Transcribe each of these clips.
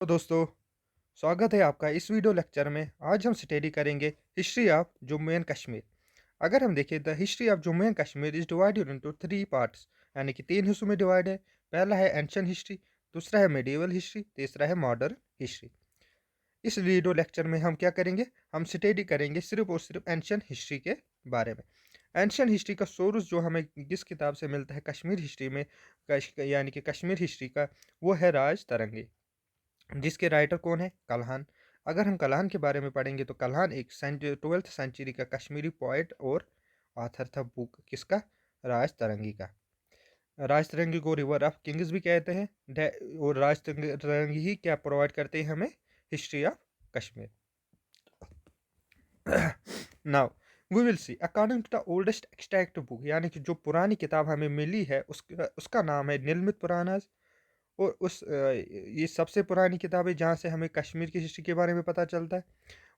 तो दोस्तों, स्वागत है आपका इस वीडियो लेक्चर में। आज हम स्टडी करेंगे history of Jammu and Kashmir. अगर हम देखें the history of Jammu and Kashmir is divided into three parts, यानी कि तीन हिस्सों में डिवाइड है। पहला है एंशियंट हिस्ट्री, दूसरा है मेडिवल हिस्ट्री, तीसरा है मॉडर्न हिस्ट्री। इस वीडियो लेक्चर में हम क्या करेंगे, हम स्टडी करेंगे सिर्फ और सिर्फ एंशियंट हिस्ट्री के बारे में। एंशियंट हिस्ट्री का सोर्स जो हमें किस किताब से मिलता है कश्मीर हिस्ट्री में, यानी कि कश्मीर हिस्ट्री का, वो है राज तरंगी, जिसके राइटर कौन है, कल्हान। अगर हम कल्हान के बारे में पढ़ेंगे तो कल्हान एक 12वीं सेंचुरी का कश्मीरी पोइट और ऑथर था बुक किसका, राज तरंगी का। राज तरंगी को रिवर ऑफ किंग्स भी कहते हैं। और राज तरंगी ही क्या प्रोवाइड करते हैं हमें, history of Kashmir. Now we will see according to the oldest extract book, यानी कि जो पुरानी किताब हमें मिली है उसका नाम है निर्मित पुराण। और ये सबसे पुरानी किताब है जहाँ से हमें कश्मीर की हिस्ट्री के बारे में पता चलता है।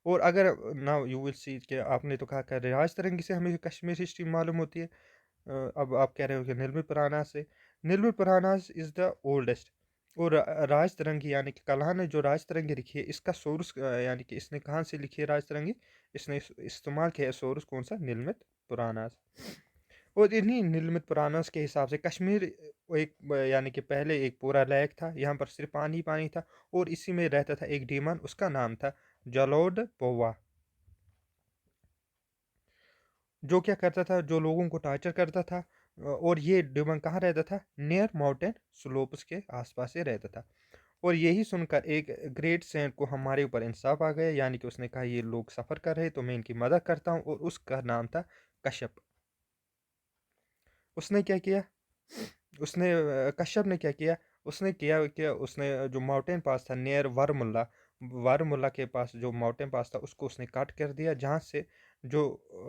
और अगर नाउ यू विल सी कि आपने तो कहा कि राज तरंगी से हमें कश्मीर हिस्ट्री मालूम होती है। अब आप कह रहे हो कि निर्मित पुराना से। निर्मित पुराना इज़ द ओल्डेस्ट। और राज तरंगी यानी कि कल्हान ने जो राज तरंगी लिखी है, इसका सोर्स यानी कि इसने कहाँ से लिखी है राज तरंगी, इसने इस्तेमाल किया है सोर्स कौन सा, निर्मित पुराना। और इन्हीं निर्मित पुराणों के हिसाब से कश्मीर एक यानी कि पहले एक पूरा लेक था, यहाँ पर सिर्फ पानी ही पानी था। और इसी में रहता था एक डीमन, उसका नाम था जलोद पोवा, जो क्या करता था, जो लोगों को टॉर्चर करता था। और ये डीमन कहाँ रहता था, नियर माउंटेन स्लोप्स के आसपास ही रहता था। और यही सुनकर एक ग्रेट सेंट को हमारे ऊपर इंसाफ आ गया, यानी कि उसने कहा ये लोग सफ़र कर रहे तो मैं इनकी मदद करता हूँ। और उसका नाम था कश्यप। उसने क्या किया, कश्यप ने क्या किया, उसने किया कि उसने जो माउंटेन पास था नियर वारमुल्ला, वारमुल्ला के पास जो माउंटेन पास था उसको उसने काट कर दिया, जहाँ से जो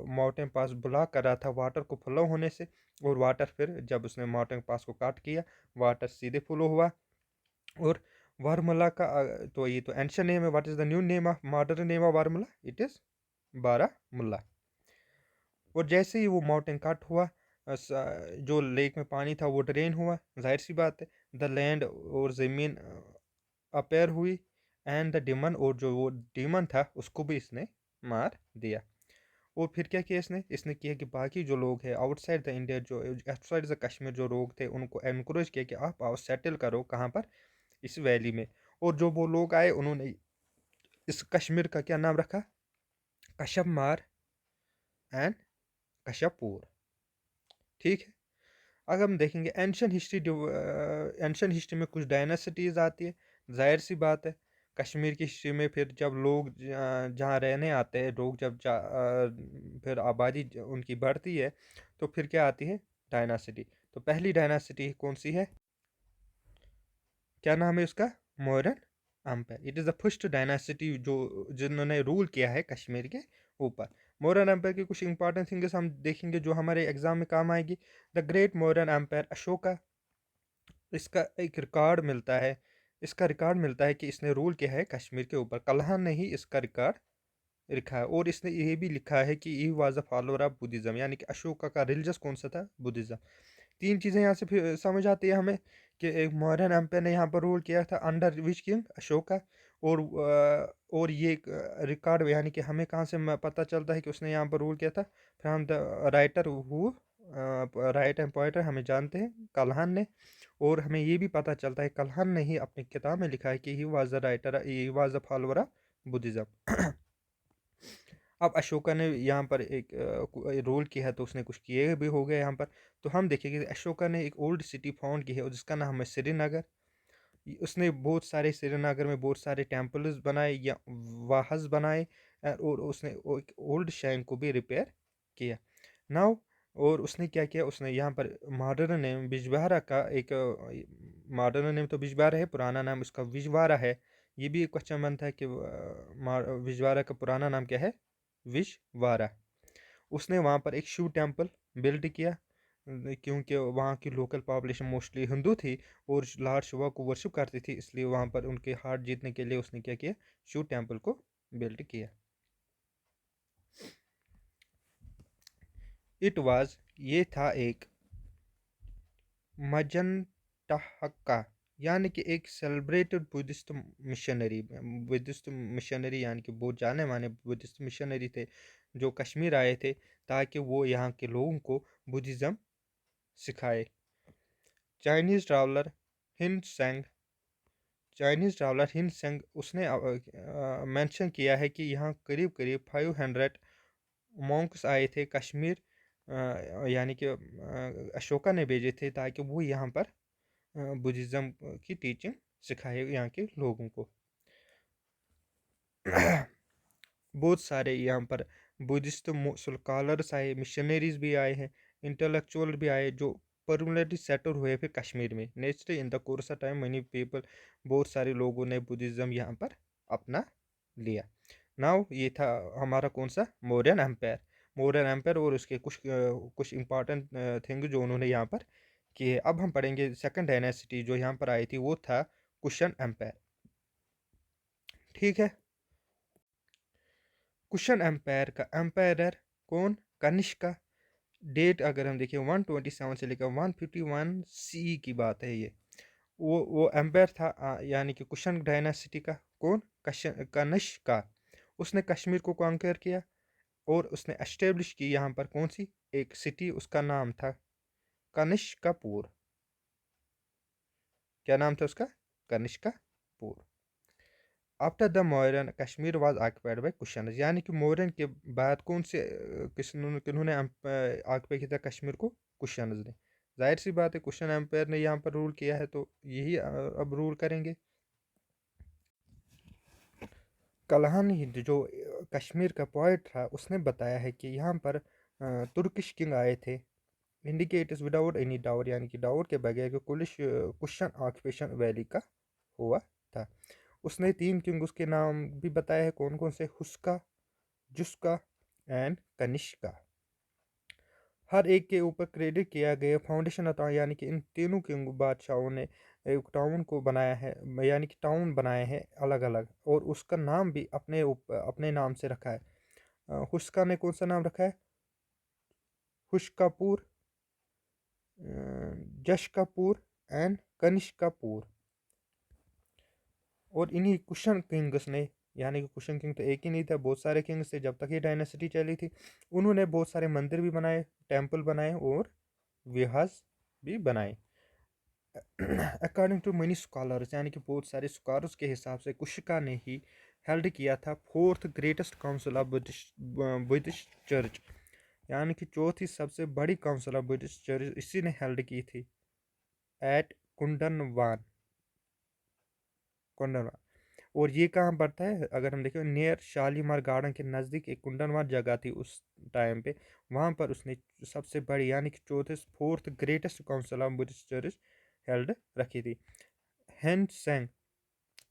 माउंटेन पास ब्लॉक कर रहा था वाटर को फ्लो होने से। और वाटर फिर जब उसने माउंटेन पास को काट किया, वाटर सीधे फ्लो हुआ। और वारमुल्ला का तो ये तो एंशियंट नेम है। What is the new name of modern name of Varmulla, it is Baramulla. और जैसे ही वो माउंटेन कट हुआ, जो लेक में पानी था वो ड्रेन हुआ, जाहिर सी बात है। द लैंड और ज़मीन अपेयर हुई। एंड द डीमन, और जो वो डीमन था उसको भी इसने मार दिया। और फिर क्या किया इसने किया कि बाकी जो लोग हैं आउटसाइड द इंडिया, जो आउटसाइड द कश्मीर जो लोग थे, उनको एनकरेज किया कि आप आओ सेटल करो कहाँ पर, इस वैली में। और जो वो लोग आए उन्होंने इस कश्मीर का क्या नाम रखा, कश्यप मार एंड कश्यपपुर। ठीक है। अगर हम देखेंगे एंशियंट हिस्ट्री में कुछ डायनासिटीज़ आती है, जाहिर सी बात है। कश्मीर की हिस्ट्री में फिर जब लोग जहाँ रहने आते हैं लोग, जब फिर आबादी उनकी बढ़ती है, तो फिर क्या आती है, डायनासिटी। तो पहली डायनासिटी कौन सी है, क्या नाम है उसका, Mauryan empire. It is the first dynasty जो जिन्होंने रूल किया है कश्मीर के ऊपर। मौर्यन एम्पायर की कुछ इंपॉर्टेंट थिंग्स हम देखेंगे जो हमारे एग्जाम में काम आएगी। The great Mauryan empire Ashoka, इसका एक रिकॉर्ड मिलता है, इसका रिकॉर्ड मिलता है कि इसने रूल किया है कश्मीर के ऊपर। कल्हान ने ही इसका रिकॉर्ड लिखा है। और इसने ये भी लिखा है कि he was a follower of Buddhism, यानी कि अशोका का रिलीजस कौन सा था, बुद्धिज्म। तीन चीज़ें यहाँ से फिर समझ आती है हमें कि एक मौर्यन एम्पायर ने यहाँ पर रूल किया था अंडर विच किंग, अशोका। और ये रिकॉर्ड यानी कि हमें कहाँ से पता चलता है कि उसने यहाँ पर रूल किया था, from the writer who write and poet, हमें जानते हैं कल्हान ने। और हमें ये भी पता चलता है कल्हान ने ही अपनी किताब में लिखा है कि he was the writer, he was the follower of Buddhism. अब अशोका ने यहाँ पर एक रोल किया है तो उसने कुछ किए भी हो गए यहाँ पर। तो हम देखेंगे कि अशोका ने एक ओल्ड सिटी फाउंड की है और जिसका नाम है श्रीनगर। उसने बहुत सारे श्रीनगर में बहुत सारे टेम्पल्स बनाए या वाहज बनाए। और उसने एक ओल्ड शाइन को भी रिपेयर किया। नाउ और उसने क्या किया, उसने यहाँ पर मॉडर्न नेम बिजवारा का एक, मॉडर्न नेम तो बिजवारा है, पुराना नाम उसका विजवारा है। ये भी एक क्वेश्चन बनता है कि विजवारा का पुराना नाम क्या है, विजवारा। उसने वहाँ पर एक शिव टेम्पल बिल्ड किया, क्योंकि वहाँ की लोकल पॉपुलेशन मोस्टली हिंदू थी और लॉर्ड शिवा को वर्शिप करती थी, इसलिए वहाँ पर उनके हार्ट जीतने के लिए उसने क्या किया, शिव टेम्पल को बिल्ड किया। इट वाज, ये था एक मजनटहका, यानी कि एक सेलिब्रेटेड बुद्धिस्ट मिशनरी यानी कि बहुत जाने माने बुद्धिस्ट मिशनरी थे जो कश्मीर आए थे ताकि वो यहाँ के लोगों को बुद्धिज़्म सिखाए। चाइनीज़ ट्रैवलर हिन सेंग उसने मेंशन किया है कि यहाँ करीब करीब 500 मॉन्क्स आए थे कश्मीर, यानी कि अशोका ने भेजे थे ताकि वो यहाँ पर बुद्धिज़्म की टीचिंग सिखाए यहाँ के लोगों को। बहुत सारे यहाँ पर बुद्धिस्ट स्कॉलर्स आए, मिशनरीज भी आए हैं, इंटेलेक्चुअल भी आए जो परमानेंटली सेटल हुए फिर कश्मीर में। Naturally in the course of time money people, बहुत सारे लोगों ने बुद्धिज़्म यहाँ पर अपना लिया। नाउ ये था हमारा कौन सा मौर्यन एम्पायर और उसके कुछ इंपॉर्टेंट थिंग जो उन्होंने यहाँ पर किए। अब हम पढ़ेंगे सेकंड डायनेसिटी जो यहाँ पर आई थी, वो था कुशन एम्पायर। ठीक है, कुशन एम्पायर का एम्पायर कौन? कनिष्का। डेट अगर हम देखें 127 से लेकर 151 सी की बात है ये। वो एम्पायर था यानी कि कुशन डायनासिटी का। कौन? कनिष्का। उसने कश्मीर को कॉन्कर किया और उसने एस्टेब्लिश की यहाँ पर कौन सी एक सिटी, उसका नाम था कनिष्कापुर। क्या नाम था उसका? Kanishkapur. After the Mauryan Kashmir was occupied by Kushan, यानी कि मौर्यन के बाद कौन से किन्होंने ऑक्युपाई किया था कश्मीर को? कुशन ने। जाहिर सी बात है कुशन एम्पायर ने यहाँ पर रूल किया है तो यही अब रूल करेंगे। कलहन हिंद जो कश्मीर का पोइट था उसने बताया है कि यहाँ पर तुर्किश किंग आए थे। Indicate is without any Dawar, यानी कि डावर के बगैर कुशन ऑक्यूपेशन वैली का हुआ था। उसने 3 किंग उसके नाम भी बताए हैं, कौन कौन से? हुस्का, जुस्का एंड कनिष्का। हर एक के ऊपर क्रेडिट किया गया फाउंडेशन अता, यानी कि इन तीनों किंग बादशाहों ने एक टाउन को बनाया है, यानी कि टाउन बनाए हैं अलग अलग और उसका नाम भी अपने नाम से रखा है। हुस्का ने कौन सा नाम रखा है? हुश्कापुर, जशकापुर एंड कनिष्कापुर। और इन्हीं कुशन किंग्स ने, यानी कि कुशन किंग तो एक ही नहीं था, बहुत सारे किंग्स थे जब तक ये डायनेसिटी चली थी। उन्होंने बहुत सारे मंदिर भी बनाए, टेम्पल बनाए और विहार्स भी बनाए। अकॉर्डिंग टू मनी स्कॉलर्स, यानी कि बहुत सारे स्कॉलर्स के हिसाब से कुशिका ने ही हेल्ड किया था fourth greatest council of Buddhist church, यानी कि चौथी सबसे बड़ी काउंसिल ऑफ बुद्धिस्ट चर्च इसी ने हेल्ड की थी एट कुंडनवान। और ये कहाँ पड़ता है? अगर हम देखें नियर शालीमार गार्डन के नज़दीक एक कुंडनवार जगह थी उस टाइम पे, वहाँ पर उसने सबसे बड़ी यानी कि चौथे fourth greatest council of Buddhist church held रखी थी। हैन सेंग,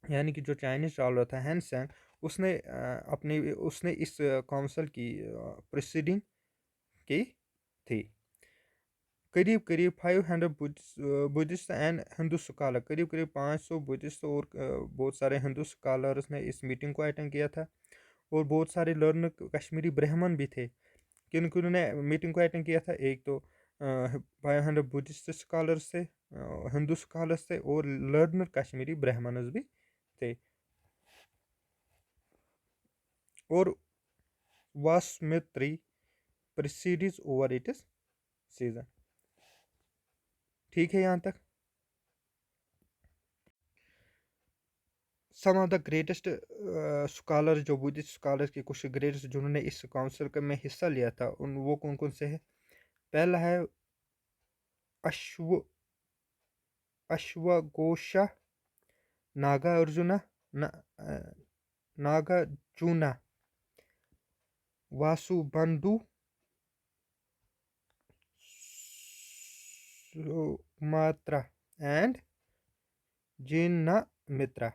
यानी कि जो चाइनीज ट्रैवलर था हैन सेंग, उसने इस काउंसिल की प्रोसीडिंग की थी। करीब करीब 500 बुद्धिस्ट एंड हिंदू स्कॉलर, करीब करीब 500 बुद्धिस्ट और बहुत सारे हिंदू स्कॉलर्स ने इस मीटिंग को अटेंड किया था। और बहुत सारे लर्न कश्मीरी ब्राह्मण भी थे। किन किन ने मीटिंग को अटेंड किया था? एक तो 500 बुद्धिस्ट स्कॉलर्स थे, हिंदू स्कॉलर्स थे और लर्नर कश्मीरी ब्राह्मणस भी थे। और वासमित्री प्रिसीडीज ओवर इट इज सीजन। ठीक है यहाँ तक। सम ऑफ द ग्रेटेस्ट स्कॉलर, जो बुद्धिस्ट स्कॉलर के कुछ ग्रेटेस्ट जिन्होंने इस काउंसिल में हिस्सा लिया था उन वो कौन कौन से हैं? पहला है अश्व अश्वघोषा, नागार्जुना, नागार्जुना, वासुबंधु, सुमात्रा एंड जिन्ना मित्रा।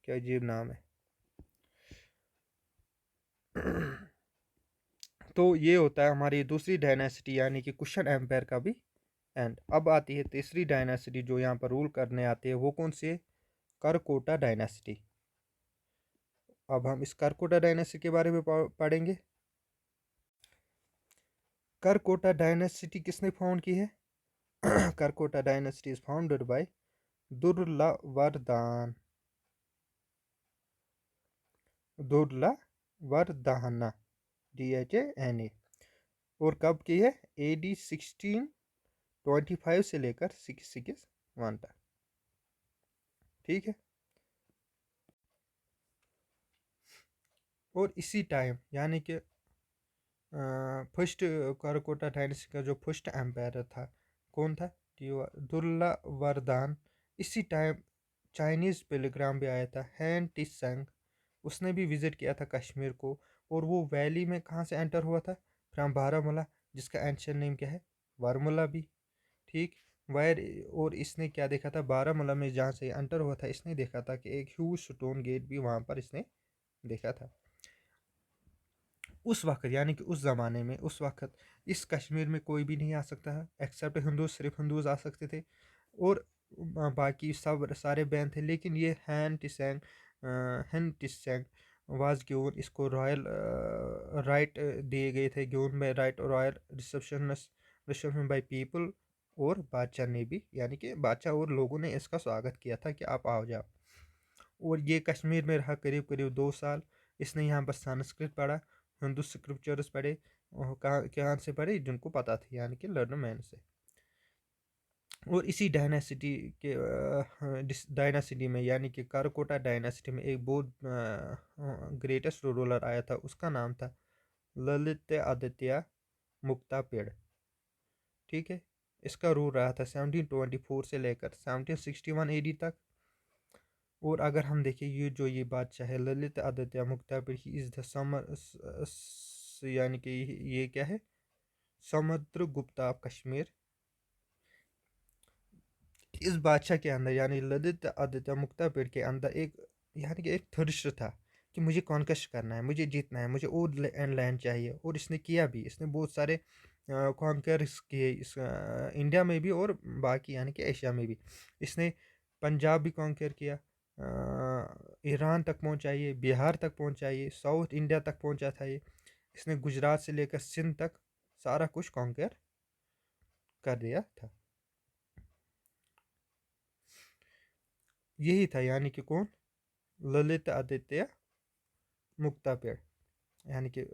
क्या अजीब नाम है। तो ये होता है हमारी दूसरी डायनेसिटी यानी कि कुशन एम्पायर का भी एंड। अब आती है तीसरी डायनेसिटी जो यहाँ पर रूल करने आती है, वो कौन सी है? करकोटा डायनेसिटी। अब हम इस करकोटा डायनेसिटी के बारे में पढ़ेंगे। करकोटा डायनेसिटी किसने फाउंड की है? Karkota dynasty is founded by Durlabhvardhan, Durlabhvardhana, DHANA। और कब की है? AD 1625 से लेकर 661 तक। ठीक है। और इसी टाइम यानी कि फर्स्ट काराकोटा डायनेस्टी का जो फर्स्ट एम्पायर था, कौन था? दुर्लवर्दान। इसी टाइम चाइनीज़ पिलग्राम भी आया था, हैन टिसंग। उसने भी विज़िट किया था कश्मीर को। और वो वैली में कहाँ से एंटर हुआ था? फ्रॉम बारामूला, जिसका एंशियंट नेम क्या है? बारामूला भी। ठीक। वायर। और इसने क्या देखा था? बारामूला में जहाँ से एंटर हुआ था, इसने देखा था कि एक ह्यूज स्टोन गेट भी वहाँ पर इसने देखा था। उस वक्त यानी कि उस ज़माने में, उस वक्त इस कश्मीर में कोई भी नहीं आ सकता है एक्सेप्ट हिंदू। सिर्फ हिंदूज आ सकते थे और बाकी सब सारे बैन थे। लेकिन ये हैन टिसैंग वाज गिवन, इसको रॉयल राइट दिए गए थे, given by right royal reception by people. और बादशाह ने भी, यानी कि बादशाह और लोगों ने इसका स्वागत किया था कि आप आओ जाओ। और ये कश्मीर में रहा करीब करीब 2 साल। इसने यहाँ पर संस्कृत पढ़ा, हिंदू स्क्रिप्चर्स पढ़े। कहाँ से पढ़े? जिनको पता थी, यानी कि लर्नर मैन से। और इसी डायनासिटी के डायनासिटी में, यानी कि काराकोटा डायनासिटी में एक बहुत ग्रेटेस्ट रूलर आया था। उसका नाम था ललित आदित्य मुक्तापेड़। ठीक है। इसका रूल रहा था 1724 से लेकर 1761 AD तक। और अगर हम देखें ये बादशाह है Lalit Aditya Muktapir, he is the यानी कि ये क्या है? समुद्र गुप्ता ऑफ कश्मीर। इस बादशाह के अंदर, यानी ललित आदित्य मुक्तापिर के अंदर एक, यानी कि एक थर्स्ट था कि मुझे कॉन्क्वेस्ट करना है, मुझे जीतना है, मुझे और लैंड चाहिए। और इसने किया भी। इसने बहुत सारे कॉन्कर्स किए इस इंडिया में भी और बाकी यानी कि एशिया में भी। इसने पंजाब भी कॉन्कर किया, ईरान तक पहुंचा, ये बिहार तक पहुंचा, ये साउथ इंडिया तक पहुंचा था ये। इसने गुजरात से लेकर सिंध तक सारा कुछ कॉन्कर कर दिया था। यही था, यानी कि कौन? ललित आदित्य मुक्तापेड़, यानी कि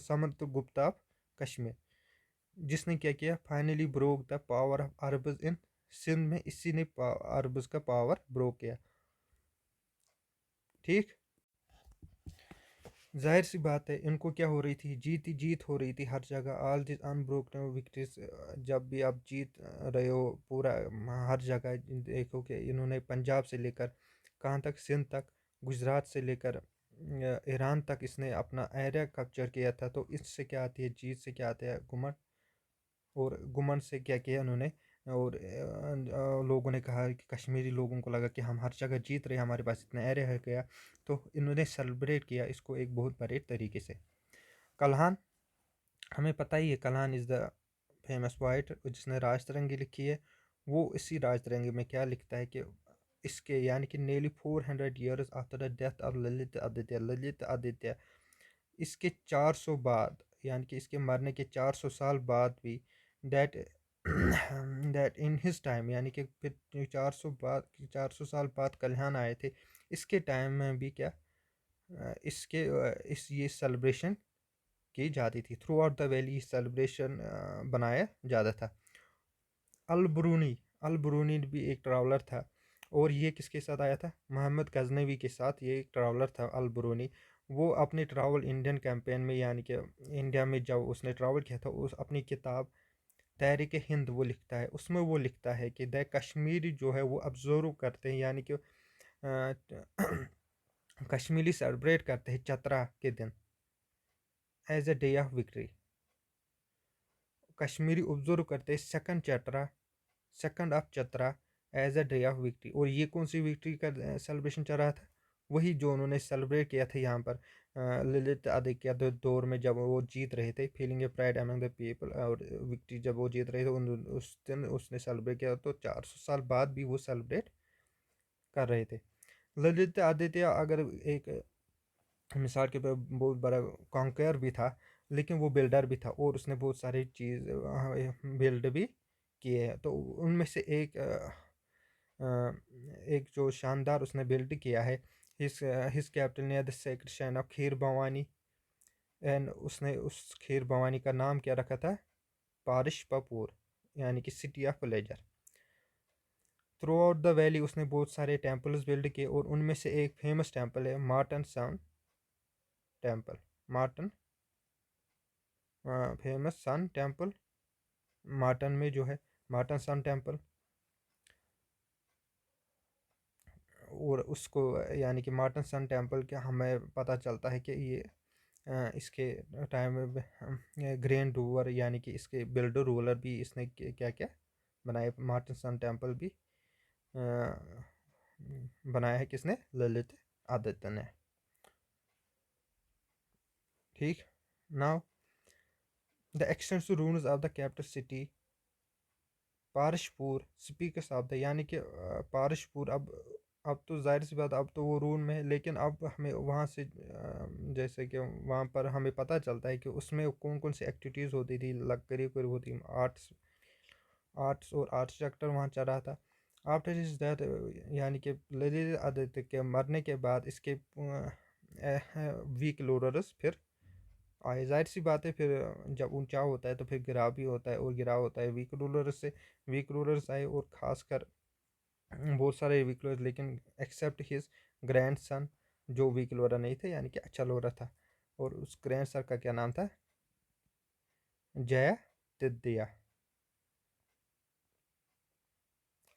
समंत गुप्ता ऑफ कश्मीर, जिसने क्या किया? Finally broke the power of Arabs in Sindh में। इसी ने अरब्स का पावर ब्रोक किया। ठीक। जाहिर सी बात है, इनको क्या हो रही थी? जीत ही जीत हो रही थी हर जगह। ऑल दिस अनब्रोकन विक्ट्रीज, जब भी आप जीत रहे हो पूरा हर जगह, देखो कि इन्होंने पंजाब से लेकर कहाँ तक? सिंध तक। गुजरात से लेकर ईरान तक इसने अपना एरिया कैप्चर किया था। तो इससे क्या आती है? जीत से क्या आता है? घुमंड। और घुमंड से क्या किया उन्होंने? और लोगों ने कहा कि कश्मीरी लोगों को लगा कि हम हर जगह जीत रहे, हमारे पास इतना एरिया है गया। तो इन्होंने सेलिब्रेट किया इसको एक बहुत बड़े तरीके से। कल्हान, हमें पता ही है कल्हान इज़ द फेमस पोइट जिसने राज तरंगी लिखी है। वो इसी राज तरंगी में क्या लिखता है कि इसके, यानी कि nearly 400 years after the death of Lalit Aditya, इसके 400 बाद, यानी कि इसके मरने के 400 साल बाद भी, that that in his time, यानी कि फिर 400 साल बाद कल्याण आए थे। इसके टाइम में भी क्या इसके इस ये सेलिब्रेशन की जाती थी। Through out the valley celebration बनाया जाता था। अल बरूनी भी एक ट्रैवलर था। और ये किसके साथ आया था? मोहम्मद गजनवी के साथ ये एक ट्रैवलर था अल बरूनी। वो अपने ट्रैवल इंडियन कैंपेन में, यानी कि इंडिया में जब उसने ट्रैवल किया था, उस अपनी किताब तहरीक हिंद वो लिखता है। उसमें वो लिखता है कि द कश्मीरी जो है वो ऑब्जर्व करते हैं, यानी कि कश्मीरी सेलिब्रेट करते हैं चतरा के दिन as a day of victory. Kashmiri observe करते हैं second of Chaitra as a day of victory. और ये कौन सी विक्ट्री का सेलिब्रेशन चल रहा था? वही जो उन्होंने सेलिब्रेट किया था यहाँ पर ललित आदित्य के दौर में, जब वो जीत रहे थे, feeling A pride among the people. और विक्ट्री जब वो जीत रहे थे उस दिन उसने सेलिब्रेट किया। तो 400 साल बाद भी वो सेलिब्रेट कर रहे थे। ललित आदित्य अगर एक मिसाल के बहुत बड़ा कॉन्कर भी था, लेकिन वो बिल्डर भी था और उसने बहुत सारी चीज़ बिल्ड भी किए हैं। तो उनमें से एक एक जो शानदार उसने बिल्ड किया है, his capital near the sacred shine of kheer Bhavani. And उसने उस खीर भवानी का नाम क्या रखा था? पारिशपापुर, यानी कि city of pleasure. Through out the valley उसने बहुत सारे टेम्पल्स बिल्ड किए, और उनमें से एक फेमस टेम्पल है Martand sun temple. Martand famous sun temple, Martand में जो है मार्टन सन टेम्पल। और उसको यानी कि मार्टन सन टेम्पल के हमें पता चलता है कि ये इसके टाइम में ग्रैंड रूलर यानी कि इसके बिल्डर रूलर भी इसने क्या क्या बनाए। मार्टन सन टेम्पल भी बनाया है किसने? ललित आदित्य ने। ठीक। Now the extensive ruins of the capital city Parashpur speakers of the, यानी कि पारशपुर। अब तो जाहिर सी बात, अब तो वो रूल में है, लेकिन अब हमें वहाँ से जैसे कि वहाँ पर हमें पता चलता है कि उसमें कौन कौन सी एक्टिविटीज़ होती थी, लग्जरी कोई होती, आर्ट्स आर्ट्स और आर्किटेक्चर वहाँ चल रहा था। आफ्टर इज दैट, यानी कि ललित आदित्य के मरने के बाद इसके वीक लोरस फिर आए। जाहिर सी बात है, फिर जब ऊंचा होता है तो फिर गिराव भी होता है, और गिराव होता है वीक रूलर्स से। वीक रूलर्स आए, और ख़ासकर बहुत सारे वीक रूलर्स, लेकिन एक्सेप्ट हिज ग्रैंड सन जो वीक लोरा नहीं थे, यानी कि अच्छा लोरा था। और उस ग्रैंड सर का क्या नाम था? जय तिद्या।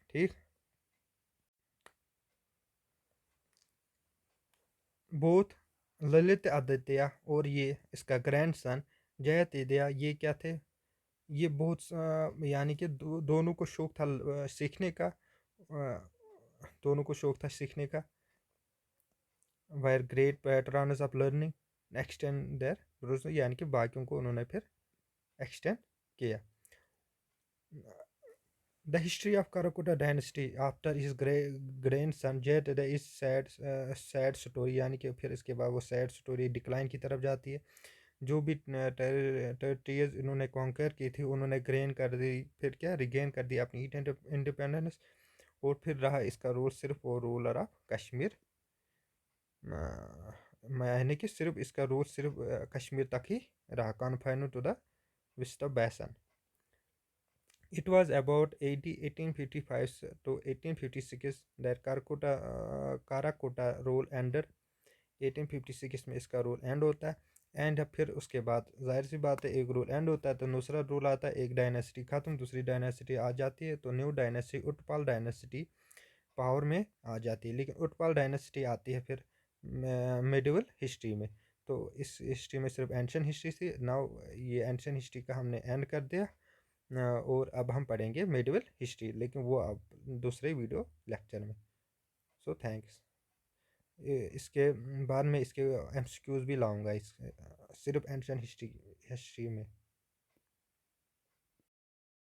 ठीक। बोथ ललित आदित्य और ये इसका ग्रैंड सन जय तिद्या, ये क्या थे? ये बहुत यानी कि दोनों को शौक था सीखने का। दोनों को शौक था सीखने का। Where great patterns of learning extend there, यानी कि बाकियों को उन्होंने फिर एक्सटेंड किया। The history of Karakota dynasty after his grandson jet is sad sad story, यानी कि फिर इसके बाद वो सैड स्टोरी डिक्लाइन की तरफ जाती है। जो भी टेरिटरीज इन्होंने कॉन्कर की थी, उन्होंने ग्रेन कर दी, फिर क्या रिगेन कर दी अपनी इंडिपेंडेंस। और फिर रहा इसका रोल सिर्फ वो रूलर ऑफ कश्मीर, यानी कि सिर्फ इसका रोल सिर्फ कश्मीर तक ही रहा, confined to the vista basin. It was about 1855 to 1856 that Karakota rule ended. 1856 में इसका रोल एंड होता है। एंड फिर उसके बाद जाहिर सी बात है, एक रूल एंड होता है तो दूसरा रूल आता है, एक डायनेसिटी ख़त्म दूसरी डायनेसिटी आ जाती है, तो new dynasty Utpal dynasty power में आ जाती है। लेकिन उत्पल डायनेसिटी आती है फिर मेडिवल हिस्ट्री में। तो इस हिस्ट्री में सिर्फ एंशियंट हिस्ट्री थी। नाउ ये एंशियंट हिस्ट्री का हमने एंड कर दिया, और अब हम पढ़ेंगे मेडिवल हिस्ट्री, लेकिन वो अब दूसरे वीडियो लेक्चर में। So thanks. इसके बाद में इसके एमसीक्यूज़ भी लाऊंगा इस सिर्फ एंशियंट हिस्ट्री में।